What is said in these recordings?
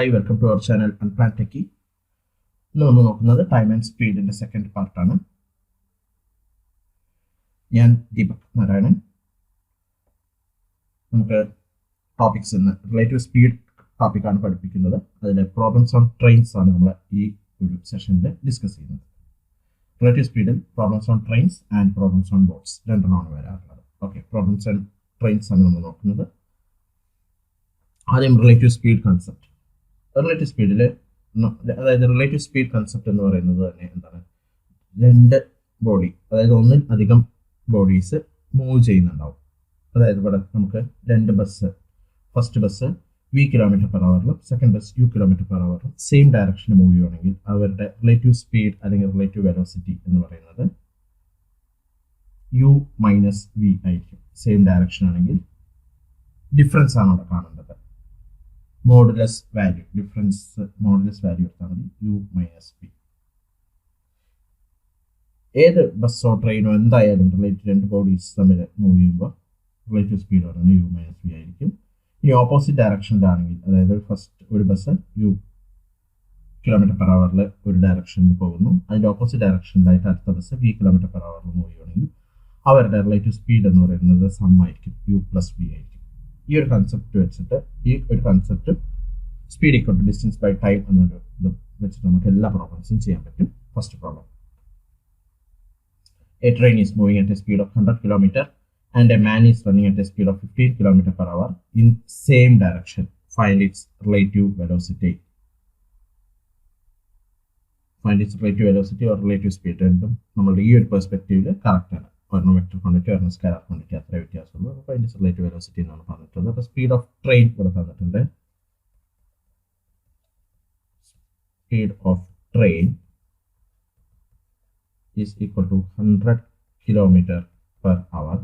Hi, welcome to our channel Unplanned Techie. ഇന്ന് നമ്മൾ നോക്കുന്നത് ടൈം ആൻഡ് സ്പീഡിൻ്റെ സെക്കൻഡ് പാർട്ടാണ്. ഞാൻ ദീപക് നാരായണൻ. നമുക്ക് ടോപ്പിക്സ് ഇന്ന് റിലേറ്റീവ് സ്പീഡ് ടോപ്പിക്കാണ് പഠിപ്പിക്കുന്നത്. അതിലെ പ്രോബ്ലംസ് ഓൺ ട്രെയിൻസ് ആണ് നമ്മൾ ഈ ഒരു സെഷനിൽ ഡിസ്കസ് ചെയ്യുന്നത്. റിലേറ്റീവ് സ്പീഡിൽ problems on trains and problems on boats രണ്ടെണ്ണമാണ് വരാറുള്ളത്. ഓക്കെ, പ്രോബ്ലംസ് ഓൺ ട്രെയിൻസ് ആണ് നമ്മൾ നോക്കുന്നത്. ആദ്യം റിലേറ്റീവ് സ്പീഡ് കൺസെപ്റ്റ്. റിലേറ്റീവ് സ്പീഡിൽ അതായത് റിലേറ്റീവ് സ്പീഡ് കൺസെപ്റ്റ് എന്ന് പറയുന്നത് തന്നെ എന്താണ്, രണ്ട് ബോഡി അതായത് ഒന്നിൽ അധികം ബോഡീസ് മൂവ് ചെയ്യുന്നുണ്ടാവും. അതായത് ഇവിടെ നമുക്ക് രണ്ട് bus, first bus v km/h second bus u km/h same ഡയറക്ഷനിൽ മൂവ് ചെയ്യുകയാണെങ്കിൽ അവരുടെ റിലേറ്റീവ് സ്പീഡ് അല്ലെങ്കിൽ റിലേറ്റീവ് വെലോസിറ്റി എന്ന് പറയുന്നത് u - v ആയിരിക്കും. സെയിം ഡയറക്ഷൻ ആണെങ്കിൽ ഡിഫറൻസ് ആണ് അവിടെ കാണേണ്ടത്. മോഡുലസ് വാല്യൂ എടുത്താൽ മതി, u - v. ഏത് ബസ്സോ ട്രെയിനോ എന്തായാലും രണ്ട് ബോഡീസ് തമ്മിൽ മൂവ് ചെയ്യുമ്പോൾ റിലേറ്റീവ് സ്പീഡ് പറയുന്നത് u - v ആയിരിക്കും. ഇനി ഓപ്പോസിറ്റ് ഡയറക്ഷനിലാണെങ്കിൽ, അതായത് ഒരു ബസ് u km/h ഒരു ഡയറക്ഷനിൽ പോകുന്നു, അതിൻ്റെ ഓപ്പോസിറ്റ് ഡയറക്ഷനിലായിട്ട് അടുത്ത ബസ് v km/h മൂവ് ചെയ്യുകയാണെങ്കിൽ അവരുടെ റിലേറ്റീവ് സ്പീഡ് എന്ന് പറയുന്നത് സമ്മായിരിക്കും, u + v ആയിരിക്കും. ഈ ഒരു കൺസെപ്റ്റ് വെച്ചിട്ട് speed equal to distance by time എന്നൊരു ഇത് വെച്ചിട്ട് നമുക്ക് എല്ലാ പ്രോബ്ലംസും ചെയ്യാൻ പറ്റും. First problem, a train is moving at a speed of 100 km and a man is running at a speed of 15 km/h in same direction. Find its relative velocity. Or relative speed. രണ്ടും നമ്മളുടെ ഈ ഒരു പെർസ്പെക്റ്റീവിൽ correct ആണ്. ഒരെണ്ണം vector quantity, ഒരെണ്ണം scalar quantity, അത്ര വ്യത്യാസമുള്ളൂ. അപ്പോൾ അതിൻ്റെ റിലേറ്റീവ് വെലോസിറ്റി എന്നാണ് പറഞ്ഞിട്ടുള്ളത്. അപ്പോൾ സ്പീഡ് ഓഫ് ട്രെയിൻ ഇവിടെ തന്നിട്ടുണ്ട്. Speed of train is equal to 100 km/h.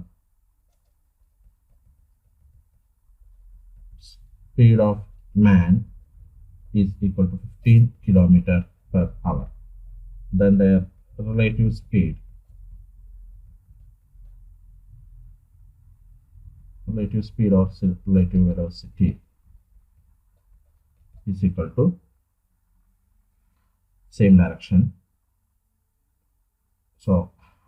Speed of man is equal to 15 km/h. Then their relative speed or relative velocity is equal to same direction. So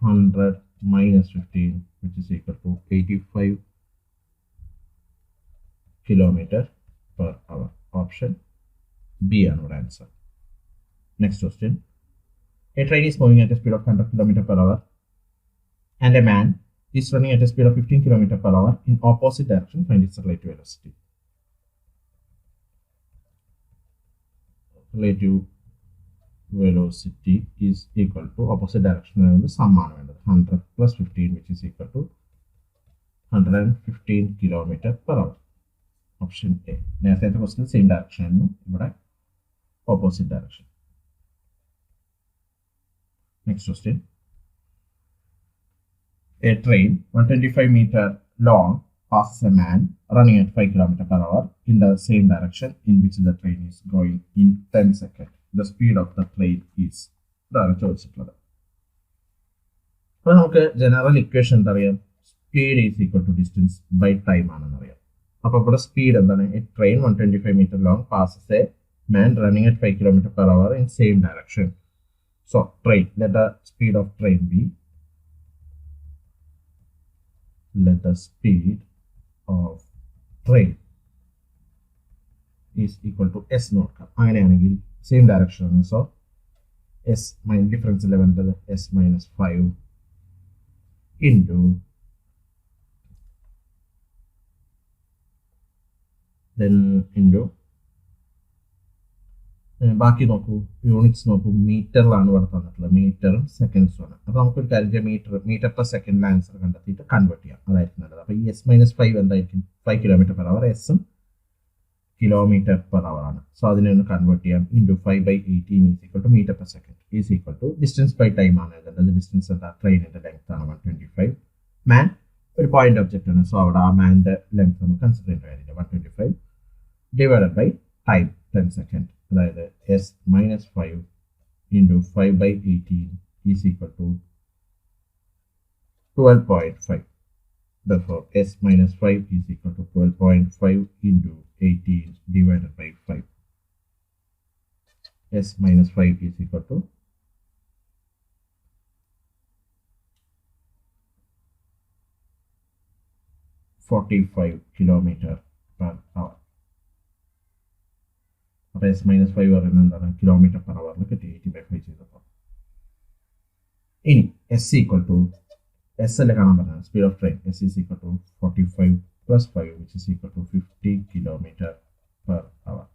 100 - 15, which is equal to 85 km/h. Option B ആണ് our answer. Next question. A train is moving at a speed of 100 km/h and a man is running at a speed of 15 km/h in opposite direction. Find its relative velocity. Relative velocity is equal to opposite direction എന്നത് സമ്മാണ് വേണ്ടത്. 100 + 15, which is equal to 115 km/h. Option A. നേരത്തെ question same direction ആയിരുന്നു, ഇവിടെ opposite direction. Next question, A train 125 meter long passes a man running at 5 km/h in the same direction in which the train is going in 10 seconds. The speed of the train is. ഇതാണ് ചോദിച്ചിട്ടുള്ളത്. അപ്പോൾ നമുക്ക് general equation എന്താ അറിയാം, speed is equal to distance by time ആണെന്നറിയാം. അപ്പോൾ ഇവിടെ speed എന്താണ്, a train 125 meter long passes a man running at 5 km/h in same direction. So train, let the speed of train be, is equal to s nought. അങ്ങനെയാണെങ്കിൽ same direction ആണ്. So s difference level s - 5 into ബാക്കി നോക്കൂ, units നോക്കൂ, മീറ്ററിലാണ് ഇവിടെ തന്നിട്ടുള്ളത്, മീറ്ററും സെക്കൻഡ്സും ആണ്. അപ്പോൾ നമുക്കൊരു കാര്യം മീറ്റർ/സെക്കൻഡിൽ ആൻസർ കണ്ടെത്തിയിട്ട് കൺവേർട്ട് ചെയ്യാം, അതായിരിക്കും നല്ലത്. അപ്പോൾ ഈ s - 5 എന്തായിരിക്കും, 5 km/h, എസും km/h ആണ്. സോ അതിനെ ഒന്ന് കൺവേർട്ട് ചെയ്യാം. Into 5/18 is equal to m/s is equal to distance by time ആണ് എഴുതേണ്ടത്. ഡിസ്റ്റൻസ് എന്താ, ട്രെയിനിൻ്റെ ലെങ്ത് ആണ് 125. മാൻ ഒരു പോയിന്റ് ഒബ്ജക്റ്റ് ആണ്. സോ അവിടെ ആ മാൻ്റെ ലെങ്ത് നമ്മൾ കൺസിഡർ ചെയ്യേണ്ട കാര്യമില്ല. 125 divided by time 10 seconds. അതായത് s - 5 into 5/18 is equal to 12.5. Therefore s - 5 is equal to 12.5 into 18 divided by 5. s minus 5 is equal to 45 kilometer per hour. അപ്പോൾ s minus 5 പറയുന്നത് എന്താണ്? കിലോമീറ്റർ പെർ അവറിൽ കിട്ടി 80/5 ചെയ്തപ്പോൾ. ഇനി s ഈക്വൽ ടു s അല്ലേ കാണാൻ പറഞ്ഞത്, speed of train. s is equal to 45 plus 5 which is equal to 50 kilometer per hour.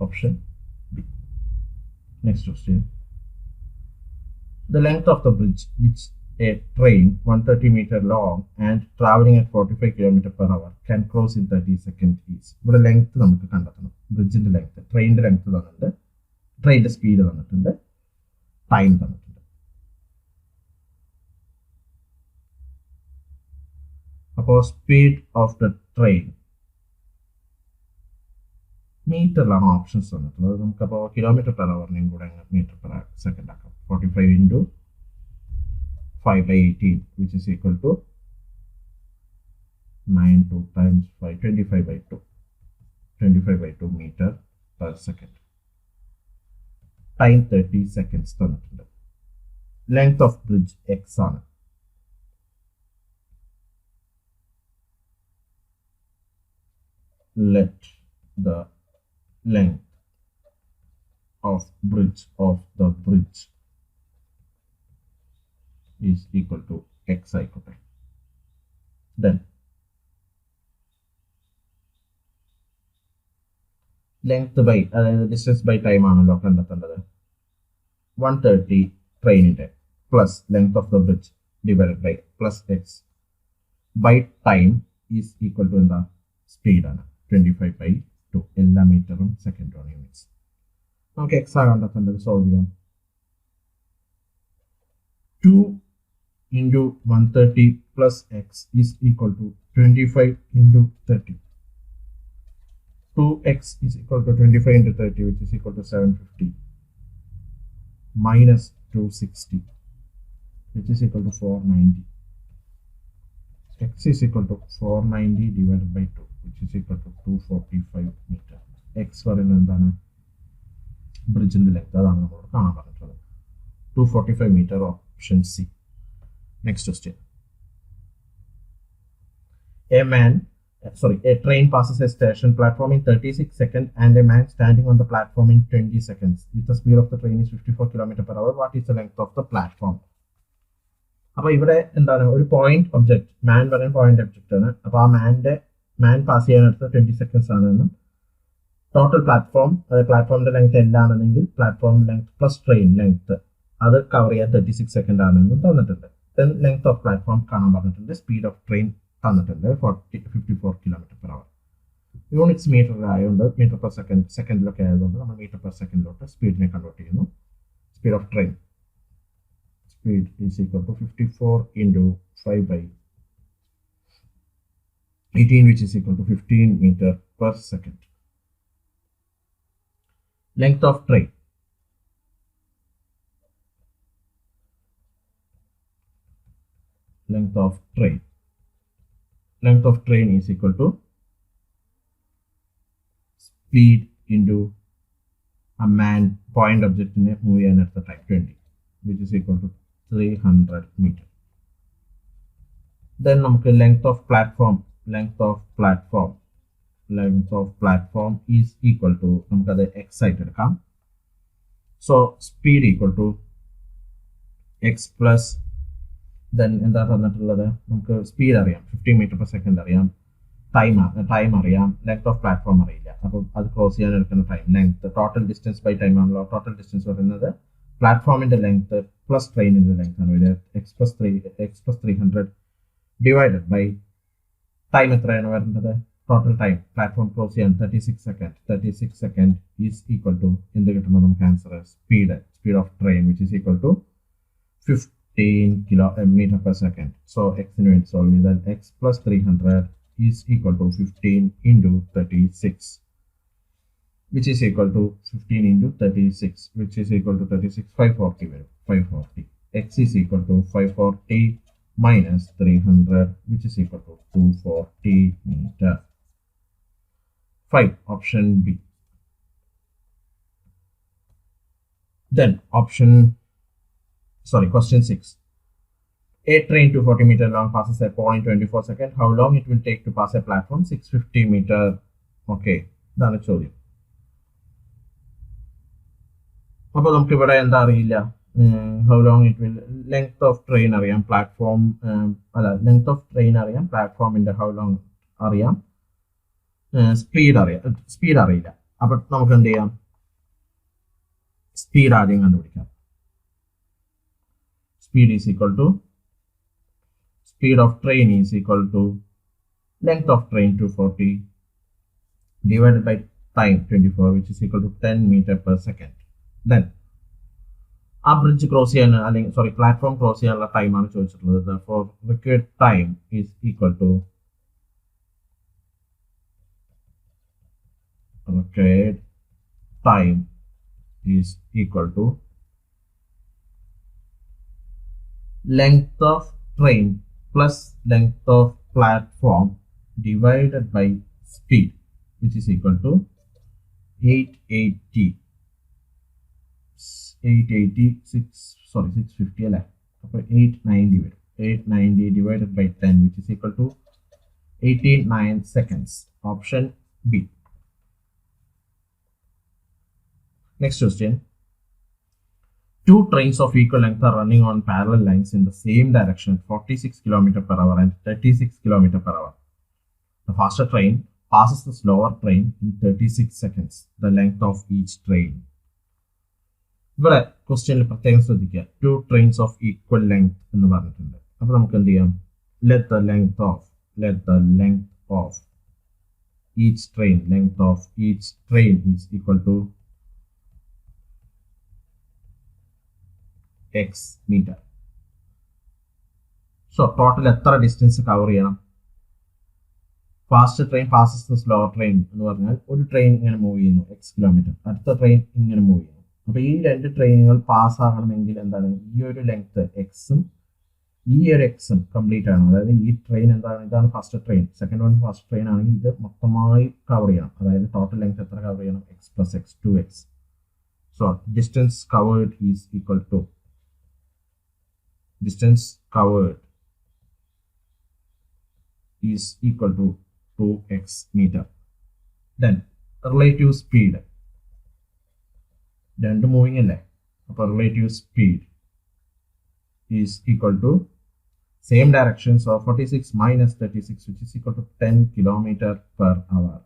Option B. Next question. The length of the bridge which a train 130 meter long and traveling at 45 km per hour can cross in 30 seconds is. ഇവിടെ length നമുക്ക് കണ്ടെത്തണം. ബ്രിഡ്ജിന്റെ length, ട്രെയിനിന്റെ length തന്നിട്ടുണ്ട്, ട്രെയിനിന്റെ speed തന്നിട്ടുണ്ട്, time തന്നിട്ടുണ്ട്. അപ്പോൾ speed of the train മീറ്ററിലാണ് ഓപ്ഷൻസ് തന്നിട്ടുള്ളത്. നമുക്കപ്പോൾ കിലോമീറ്റർ പെർ അവറിനെയും കൂടെ മീറ്റർ പെർ സെക്കൻഡ് ആക്കാം. 45 into 5/18 which is equal to 92 times 5, 25/2. 25/2 meter per second. Time 30 seconds തന്നിട്ടുണ്ട്. Length of bridge x ആണ്. Let the length of the bridge is equal to x ആയിക്കോട്ടെ. Then length by, അതായത് distance by time ആണല്ലോ കണ്ടെത്തേണ്ടത്. 130 ട്രെയിനിന്റെ plus length of the bridge divided by plus X by time is equal to എന്താ? സ്പീഡാണ്. 25/2. എല്ലാ മീറ്ററും സെക്കൻഡുമാണ് യൂണിറ്റ്സ്. നമുക്ക് എക്സ് ആ കണ്ടെത്തേണ്ടത്. സോൾവ് ചെയ്യാം. 2 into 130 plus x is equal to 25 into 30. 2x is equal to 25 into 30 which is equal to 750 minus 260 which is equal to 490. X is equal to 490 divided by 2 which is equal to 245 meter. X പറയുന്നത് എന്താണ്? ബ്രിഡ്ജിന്റെ length. അതാണ് നമ്മളോട് കാണാൻ പറഞ്ഞിട്ടുള്ളത്. 245 meter, option C. Next question. A train passes a station platform in 36 seconds and a man standing on the platform in 20 seconds. If the speed of the train is 54 km per hour, what is the length of the platform? അപ്പോൾ ഇവിടെ എന്താണ്? ഒരു point object, മാൻ പറയുന്ന point object ആണ്. അപ്പോൾ ആ man pass ചെയ്യാനെടുത്ത് 20 seconds ആണെന്നും ടോട്ടൽ പ്ലാറ്റ്ഫോം, അതായത് പ്ലാറ്റ്ഫോമിന്റെ ലെങ്ത് എല്ലാണെന്നെങ്കിൽ platform length plus train length അത് കവർ ചെയ്യാൻ 36 seconds ആണെന്നും തന്നിട്ടുണ്ട്. ദെൻ ലെങ്ത് ഓഫ് പ്ലാറ്റ്ഫോം കാണാൻ പറഞ്ഞിട്ടുണ്ട്. സ്പീഡ് ഓഫ് ട്രെയിൻ തന്നിട്ടുണ്ട് 54 km per hour. Units metre ആയതുകൊണ്ട് മീറ്റർ പെർ സെക്കൻഡ്, സെക്കൻഡിലൊക്കെ ആയതുകൊണ്ട് നമ്മൾ മീറ്റർ പെർ സെക്കൻഡിലോട്ട് സ്പീഡിനെ കൺവേർട്ട് ചെയ്യുന്നു. Speed of train, speed is equal to 54 into 5/18 which is equal to 15 meter per second. Length of train, length of train is equal to speed into a man point object in a movie and at the time 20 which is equal to 300 meter. Then നമുക്ക് length of platform is equal to നമുക്കത് x ആയിട്ട് എടുക്കാം. So speed equal to x plus then എന്താ തന്നിട്ടുള്ളത്? നമുക്ക് speed അറിയാം, 15 meter per second അറിയാം, time അറിയാം, ലെങ്ത് ഓഫ് പ്ലാറ്റ്ഫോം അറിയില്ല. അപ്പോൾ അത് ക്രോസ് ചെയ്യാൻ എടുക്കുന്ന time, length, total distance by time ആണല്ലോ. ടോട്ടൽ ഡിസ്റ്റൻസ് പറയുന്നത് പ്ലാറ്റ്ഫോമിന്റെ ലെങ്ത് പ്ലസ് ട്രെയിനിന്റെ ലെങ്ത് ആണ്. X plus 300 divided by time എത്രയാണ് വരുന്നത്? ടോട്ടൽ ടൈം പ്ലാറ്റ്ഫോം ക്രോസ് ചെയ്യാൻ 36 seconds. 36 seconds is equal to എന്ത് കിട്ടണം നമുക്ക് answer? Speed of train which is equal to 15 kilometer per second. So x in unit solve that x plus 300 is equal to 15 into 36 which is equal to 15 into 36 which is equal to 36, 540. X is equal to 540 minus 300, which is equal to 240 meter. 5, option B. Then question 6. A train 240 meter long passes a pole in 24 seconds. How long it will take to pass a platform 650 meter? Okay, ഇതാണ് ചോദ്യം. അപ്പോൾ നമുക്ക് ഇവിടെ എന്താ അറിയില്ല, how long it will, length of train അറിയാം, platform length of train അറിയാം, പ്ലാറ്റ്ഫോമിന്റെ how long അറിയാം, സ്പീഡ് അറിയില്ല. അപ്പൊ നമുക്ക് എന്ത് ചെയ്യാം, സ്പീഡ് ആദ്യം കണ്ടുപിടിക്കാം. Speed is equal to speed of train is equal to length of train 240 divided by time 24, which is equal to 10 meter per second. Then ആ ബ്രിഡ്ജ് ക്രോസ് ചെയ്യാൻ അല്ലെങ്കിൽ പ്ലാറ്റ്ഫോം ക്രോസ് ചെയ്യാനുള്ള ടൈമാണ് ചോദിച്ചിട്ടുള്ളത്. Therefore required time is equal to length of train plus length of platform divided by speed, which is equal to 650 അല്ലേ, അപ്പോൾ 890 divided by 10, which is equal to 89 seconds. Option B. Next question. 2 trains of equal length are running on parallel lines in the same direction at 46 km per hour and 36 km per hour. The faster train passes the slower train in 36 seconds. The length of each train. ഇവിടെ ക്വസ്റ്റ്യനിൽ പ്രത്യേകം ശ്രദ്ധിക്കുക, 2 trains of equal length എന്ന് പറഞ്ഞിട്ടുണ്ട്. അപ്പോൾ നമുക്ക് എന്ത് ചെയ്യാം, let the length of each train is equal to x meter. So total എത്ര ഡിസ്റ്റൻസ് കവർ ചെയ്യണം? Fast train passes the slow train എന്ന് പറഞ്ഞാൽ ഒരു ട്രെയിൻ ഇങ്ങനെ മൂവ് ചെയ്യുന്നു x കിലോമീറ്റർ, അടുത്ത ട്രെയിൻ ഇങ്ങനെ മൂവ് ചെയ്യുന്നു. അപ്പോൾ ഈ 2 ട്രെയിനുകൾ പാസ് ആകണമെങ്കിൽ എന്താണ്, ഈ ഒരു ലെങ്ത് എക്സും ഈ ഒരു എക്സും കംപ്ലീറ്റ് ആണ്. അതായത് ഈ ട്രെയിൻ എന്താണ്, ഇതാണ് first train, second one first train ആണെങ്കിൽ ഇത് മൊത്തമായി കവർ ചെയ്യണം. അതായത് ടോട്ടൽ ലെങ്ത് എത്ര കവർ ചെയ്യണം, x plus x 2x. So distance covered is equal to 2x meter. Then relative speed, രണ്ട് മൂവിങ് അല്ലേ, അപ്പോൾ relative speed is equal to same direction, so 46 minus 36, which is equal to 10 km per hour.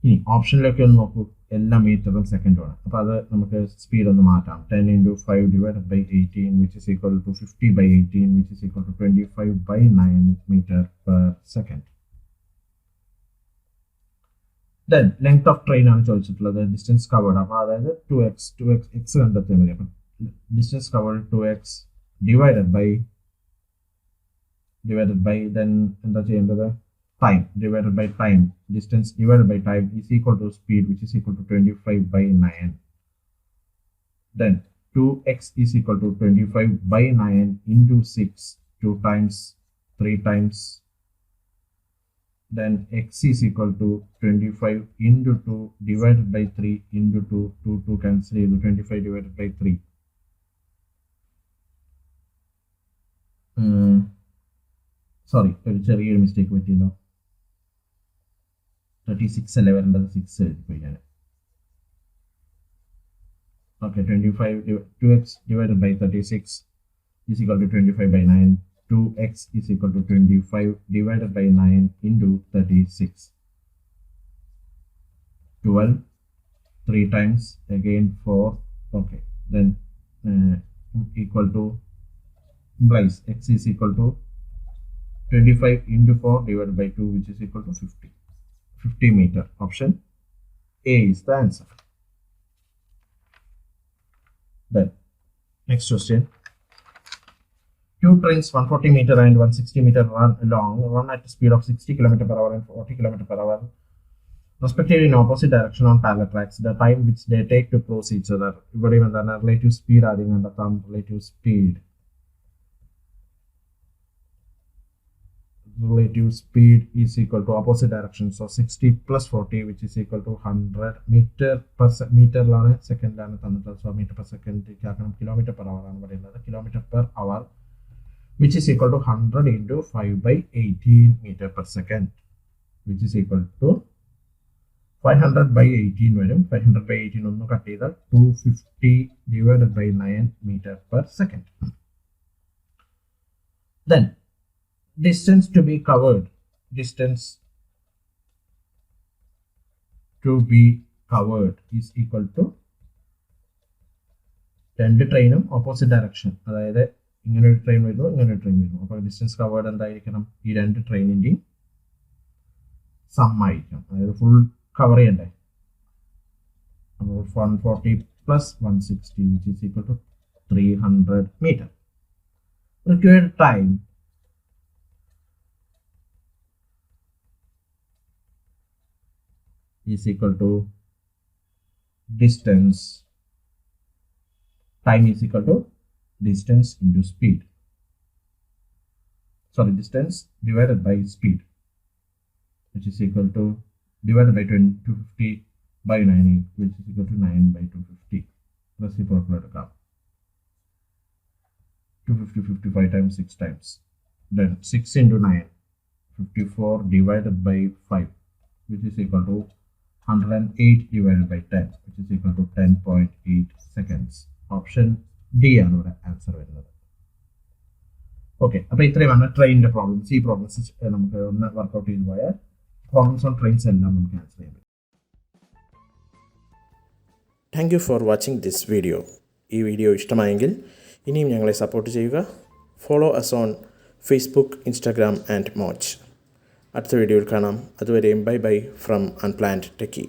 ഇനി ഓപ്ഷനിലൊക്കെ ഒന്ന് നോക്കൂ, എല്ലാ മീറ്ററും സെക്കൻഡുമാണ്. അപ്പോൾ അത് നമുക്ക് സ്പീഡ് ഒന്ന് മാറ്റാം. 10 × 5 divided by 18, which is equal to 50 by 18, which is equal to 25 by 9 meter per second. Then length of train ആണ് ചോദിച്ചിട്ടുള്ളത്, ഡിസ്റ്റൻസ് കവേർഡ്. അപ്പോൾ അതായത് 2x കണ്ടെത്തിയാൽ മതി. അപ്പം distance covered 2x divided by then എന്താ ചെയ്യേണ്ടത്, time divided by time, distance divided by time is equal to speed, which is equal to 25 by 9. Then 2x is equal to 25 by 9 into 6, 2 times, 3 times. Then x is equal to 25 into 2 divided by 3 into 2 cancel, 25 divided by 3. Sorry, ഒരു ചെറിയൊരു mistake പറ്റിയല്ലോ. 36 അല്ലേ വരേണ്ടത്, 6 എഴുതിപ്പോയി ഞാൻ. Okay, 2x divided by 36 is equal to 25 by 9. 2x is equal to 25 divided by 9 into 36. 12, 3 times, again 4. Okay, then equal to implies x is equal to 25 into 4 divided by 2, which is equal to 50 meter. Option A is the answer. Then next question. 2 trains 140 meter and 160 meter run at a speed of 60 km per hour and 40 km per hour respectively in opposite direction on parallel tracks. The time which they take to cross each other. ഇവിടെ എന്താണ്, relative speed ആദ്യം കണ്ടെത്താം. relative speed relative speed is equal to opposite direction. So 60 plus 40, which is equal to 100 meter per meter lana second lana tannattu. So meter per second kilometer per hour aanu parayunnathu. Kilometer per hour, which is equal to 100 into 5 by 18 meter per second, which is equal to 500 by 18 varum. 500 by 18 onnu cut cheythaal 250 divided by 9 meter per second. Then distance to be covered is equal to രണ്ട് ട്രെയിനും opposite direction, അതായത് ഇങ്ങനെ ഒരു train വരുന്നു, ഇങ്ങനെ ഒരു train വരുന്നു. അപ്പോൾ ഡിസ്റ്റൻസ് കവേർഡ് എന്തായിരിക്കണം? ഈ രണ്ട് ട്രെയിനിൻ്റെയും സം ആയിരിക്കണം, അതായത് ഫുൾ കവർ ചെയ്യണ്ടേ. അപ്പോൾ 140 plus 160, which is equal to 300 meter. Required time is equal to distance. Time is equal to distance into speed. Sorry, distance divided by speed, which is equal to divided by 250 by 9, which is equal to 9 by 250. Reciprocal എടുക്കാം. 250 55 times 6 times. Then 6 into 9, 54 divided by 5, which is equal to 108 divided by 10, which is equal to 10.8 seconds. Option D ആണ് ഇവിടെ answer വരുന്നത്. Okay, അപ്പോൾ ഇത്രയുമാണ് ട്രെയിനിൻ്റെ problems. ഈ problems നമുക്ക് ഒന്ന് വർക്കൗട്ട് ചെയ്ത് പോയാൽ പ്രോബ്ലംസ് ഓൺ ട്രെയിൻസ് എല്ലാം നമുക്ക് ആൻസർ ചെയ്യാൻ പറ്റും. Thank you for watching this video. ഈ വീഡിയോ ഇഷ്ടമായെങ്കിൽ ഇനിയും ഞങ്ങളെ സപ്പോർട്ട് ചെയ്യുക. Follow us on Facebook, Instagram and Moj. അടുത്ത വീഡിയോയിൽ കാണാം. അതുവരെയും bye bye from unplanned techie.